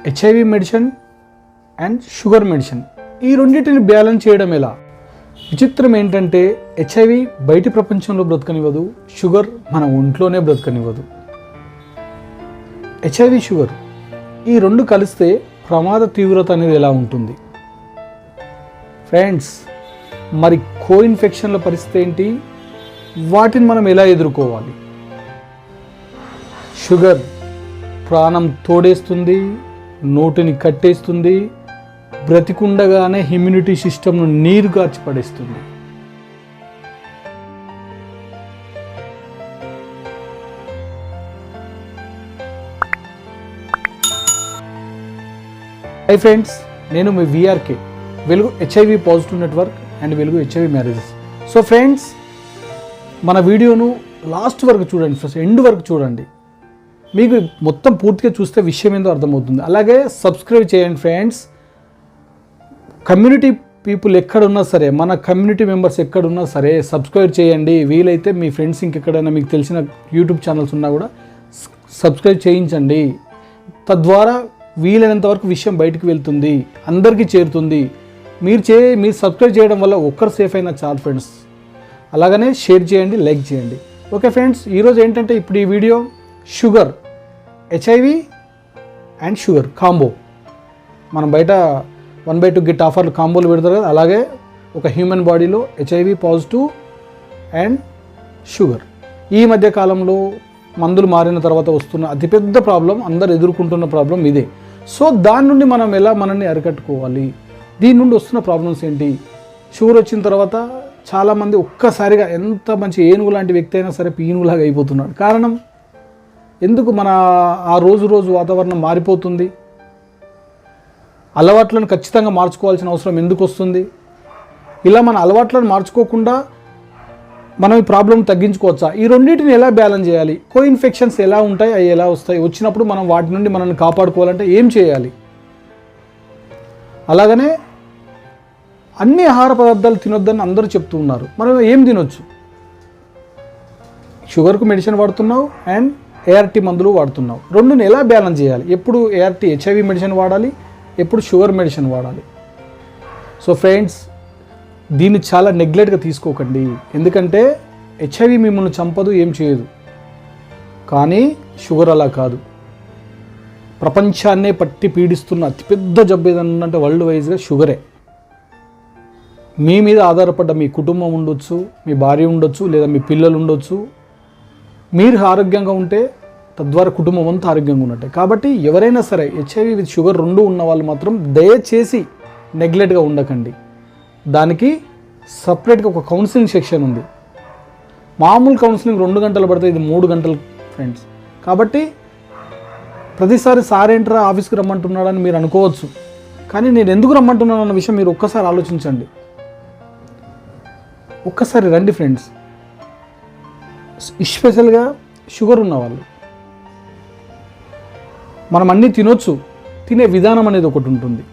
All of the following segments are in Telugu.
HIV medicine and sugar medicine, ఈ రెండింటిని బ్యాలెన్స్ చేయడం ఎలా? విచిత్రం ఏంటంటే హెచ్ఐవి బయటి ప్రపంచంలో బ్రతకనివ్వదు, షుగర్ మన ఒంట్లోనే బ్రతకనివ్వదు. హెచ్ఐవి షుగర్ ఈ రెండు కలిస్తే ప్రమాద తీవ్రత అనేది ఎలా ఉంటుంది ఫ్రెండ్స్? మరి ఇన్ఫెక్షన్ల పరిస్థితి ఏంటి? వాటిని మనం ఎలా ఎదుర్కోవాలి? షుగర్ ప్రాణం తోడేస్తుంది, నోటిని కట్టేస్తుంది, బ్రతికుండగానే ఇమ్యూనిటీ సిస్టమ్ను నీరు గార్చి పడేస్తుంది. హై ఫ్రెండ్స్, నేను మీ విఆర్కే, వెలుగు హెచ్ఐవి పాజిటివ్ నెట్వర్క్ అండ్ వెలుగు హెచ్ఐవి మ్యారేజెస్. సో ఫ్రెండ్స్, మన వీడియోను లాస్ట్ వరకు చూడండి, ఫస్ట్ ఎండ్ వరకు చూడండి. మీకు మొత్తం పూర్తిగా చూస్తే విషయం ఏందో అర్థమవుతుంది. అలాగే సబ్స్క్రైబ్ చేయండి ఫ్రెండ్స్. కమ్యూనిటీ పీపుల్ ఎక్కడున్నా సరే, మన కమ్యూనిటీ మెంబర్స్ ఎక్కడున్నా సరే సబ్స్క్రైబ్ చేయండి. వీలైతే మీ ఫ్రెండ్స్ ఇంకెక్కడైనా మీకు తెలిసిన యూట్యూబ్ ఛానల్స్ ఉన్నా కూడా సబ్స్క్రైబ్ చేయించండి. తద్వారా వీలైనంత వరకు విషయం బయటకు వెళ్తుంది, అందరికీ చేరుతుంది. మీరు సబ్స్క్రైబ్ చేయడం వల్ల ఒక్కరు సేఫ్ అయినా చాలు ఫ్రెండ్స్. అలాగనే షేర్ చేయండి, లైక్ చేయండి. ఓకే ఫ్రెండ్స్, ఈరోజు ఏంటంటే ఇప్పుడు ఈ video sugar, HIV and sugar combo. మనం బయట 1/2 గిట్ ఆఫర్లు కాంబోలు పెడతారు కదా, అలాగే ఒక హ్యూమన్ బాడీలో హెచ్ఐవి పాజిటివ్ అండ్ షుగర్. ఈ మధ్య కాలంలో మందులు మారిన తర్వాత వస్తున్న అతిపెద్ద ప్రాబ్లం, అందరు ఎదుర్కొంటున్న ప్రాబ్లం ఇదే. సో దాని నుండి మనం ఎలా మనల్ని అరికట్టుకోవాలి? దీని నుండి వస్తున్న ప్రాబ్లమ్స్ ఏంటి? షుగర్ వచ్చిన తర్వాత చాలామంది ఒక్కసారిగా ఎంత మంచి ఏనుగు లాంటి వ్యక్తి అయినా సరే పీనుగులాగా అయిపోతున్నాడు. కారణం ఎందుకు? మన ఆ రోజు వాతావరణం మారిపోతుంది. అలవాట్లను ఖచ్చితంగా మార్చుకోవాల్సిన అవసరం ఎందుకు వస్తుంది? ఇలా మన అలవాట్లను మార్చుకోకుండా మనం ఈ ప్రాబ్లం తగ్గించుకోవచ్చా? ఈ రెండింటిని ఎలా బ్యాలెన్స్ చేయాలి? ఇన్ఫెక్షన్స్ ఎలా ఉంటాయి, అవి ఎలా వస్తాయి, వచ్చినప్పుడు మనం వాటి నుండి మనల్ని కాపాడుకోవాలంటే ఏం చేయాలి? అలాగనే అన్ని ఆహార పదార్థాలు తినొద్దని అందరూ చెప్తూ ఉన్నారు. మనం ఏం తినొచ్చు? షుగర్కు మెడిసిన్ వాడుతున్నావు అండ్ ఏఆర్టీ మందులు వాడుతున్నావు. రెండుని ఎలా బ్యాలెన్స్ చేయాలి? ఎప్పుడు ఏఆర్టీ హెచ్ఐవి మెడిసిన్ వాడాలి, ఎప్పుడు షుగర్ మెడిసిన్ వాడాలి? సో ఫ్రెండ్స్, దీన్ని చాలా నెగ్లెక్ట్గా తీసుకోకండి. ఎందుకంటే హెచ్ఐవి మిమ్మల్ని చంపదు, ఏం చేయదు. కానీ షుగర్ అలా కాదు. ప్రపంచాన్నే పట్టి పీడిస్తున్న అతిపెద్ద జబ్బు ఏదన్నా అంటే వరల్డ్ వైజ్గా షుగరే. మీ మీద ఆధారపడ్డ మీ కుటుంబం ఉండొచ్చు, మీ భార్య ఉండొచ్చు, లేదా మీ పిల్లలు ఉండొచ్చు. మీరు ఆరోగ్యంగా ఉంటే తద్వారా కుటుంబం అంతా ఆరోగ్యంగా ఉన్నట్టే. కాబట్టి ఎవరైనా సరే హెచ్ఐవి విత్ షుగర్ రెండు ఉన్న వాళ్ళు మాత్రం దయచేసి నెగ్లెక్ట్గా ఉండకండి. దానికి సపరేట్గా ఒక కౌన్సిలింగ్ సెక్షన్ ఉంది. మామూలు కౌన్సిలింగ్ 2 గంటలు పడితే ఇది 3 గంటలు ఫ్రెండ్స్. కాబట్టి ప్రతిసారి సార్ ఏంట్రా ఆఫీస్కి రమ్మంటున్నాడని మీరు అనుకోవచ్చు. కానీ నేను ఎందుకు రమ్మంటున్నాను అన్న విషయం మీరు ఒక్కసారి ఆలోచించండి. ఒక్కసారి రండి ఫ్రెండ్స్. ఎస్పెషల్గా షుగర్ ఉన్నవాళ్ళు. మనం అన్నీ తినొచ్చు, తినే విధానం అనేది ఒకటి ఉంటుంది.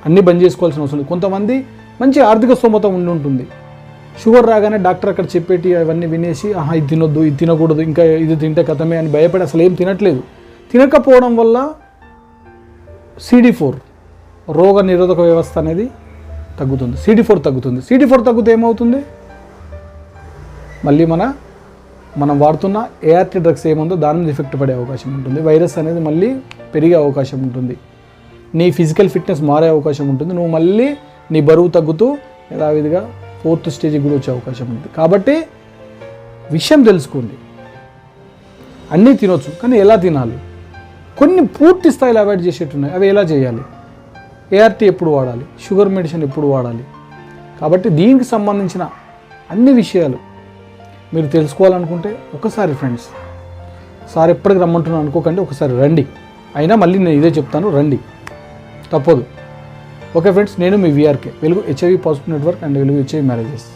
అన్నీ బంద్ చేసుకోవాల్సిన అవసరం లేదు. కొంతమంది మంచి ఆర్థిక స్తోమత ఉండి ఉంటుంది. షుగర్ రాగానే డాక్టర్ అక్కడ చెప్పేటి అవన్నీ వినేసి ఇది తినొద్దు, ఇది తినకూడదు, ఇంకా ఇది తింటే కథమే అని భయపడి అసలు ఏం తినట్లేదు. తినకపోవడం వల్ల CD4 రోగ నిరోధక వ్యవస్థ అనేది తగ్గుతుంది. CD4 తగ్గుతుంది. CD4 తగ్గితే ఏమవుతుంది? మళ్ళీ మనం వాడుతున్న ఏఆర్టీ డ్రగ్స్ ఏముందో దాని మీద ఎఫెక్ట్ పడే అవకాశం ఉంటుంది. వైరస్ అనేది మళ్ళీ పెరిగే అవకాశం ఉంటుంది. నీ ఫిజికల్ ఫిట్నెస్ మారే అవకాశం ఉంటుంది. నువ్వు మళ్ళీ నీ బరువు తగ్గుతూ యథావిధిగా 4th స్టేజ్కి కూడా వచ్చే అవకాశం ఉంటుంది. కాబట్టి విషయం తెలుసుకోండి. అన్నీ తినొచ్చు, కానీ ఎలా తినాలి? కొన్ని పూర్తి స్థాయిలో అవాయిడ్ చేసేట్టున్నాయి. అవి ఎలా చేయాలి? ఏఆర్టీ ఎప్పుడు వాడాలి, షుగర్ మెడిసిన్ ఎప్పుడు వాడాలి? కాబట్టి దీనికి సంబంధించిన అన్ని విషయాలు మీరు తెలుసుకోవాలనుకుంటే ఒకసారి ఫ్రెండ్స్, సార్ ఎప్పటికి రమ్మంటున్నాను అనుకోకండి, ఒకసారి రండి. అయినా మళ్ళీ నేను ఇదే చెప్తాను, రండి, తప్పదు. ఓకే ఫ్రెండ్స్, నేను మీ విఆర్కే, వెలుగు హెచ్ఐవి పాజిటివ్ నెట్వర్క్ అండ్ వెలుగు హెచ్ఐవి మ్యారేజెస్.